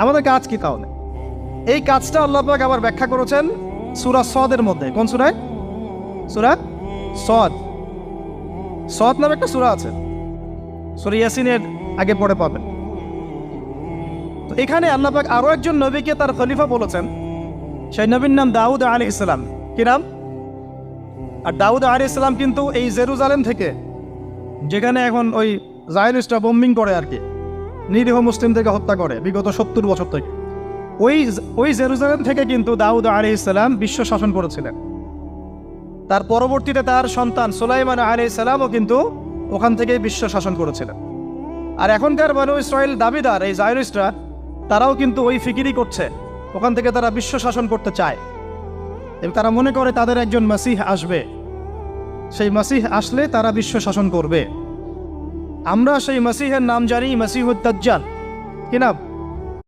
আমাদের কাজ কি তাহলে? এই কাজটা আল্লাহ পাক আবার ব্যাখ্যা করেছেন সূরা সদের মধ্যে। কোন সূরায়? সূরা সদ। সদ নামে একটা সূরা আছে, সূরা ইয়াসিনের আগে পড়ে পাবেন। তো এখানে আল্লাহ পাক আরো একজন নবীকে তার খলিফা বলেছেন। সেই নবীর নাম দাউদ আলাইহিস সালাম। কি নাম? আর দাউদ আলাইহিস সালাম কিন্তু এই জেরুজালেম থেকে, যেখানে এখন ওই জায়নিস্টরা বোম্বিং করে আর কি, নিরীহ মুসলিমদেরকে হত্যা করে বিগত 70 বছর থেকে, ওই জেরুজালেম থেকে কিন্তু দাউদ আলাইহিস সালাম বিশ্ব শাসন করেছিলেন। তার পরবর্তীতে তার সন্তান সুলাইমান আলাইহিস সালামও কিন্তু ওখান থেকেই বিশ্ব শাসন করেছিলেন। আর এখনকার বনু ইসরাইল দাবিদার এই জায়নিস্টরা, তারাও কিন্তু ওই ফিকিরই করছে, ওখান থেকে তারা বিশ্ব শাসন করতে চায় এবং তারা মনে করে তাদের একজন মাসিহ আসবে, সেই মাসিহ আসলে তারা বিশ্ব শাসন করবে। আমরা সেই মাসিহের নাম জানি মাসিহুদ দাজ্জাল। কি নাম?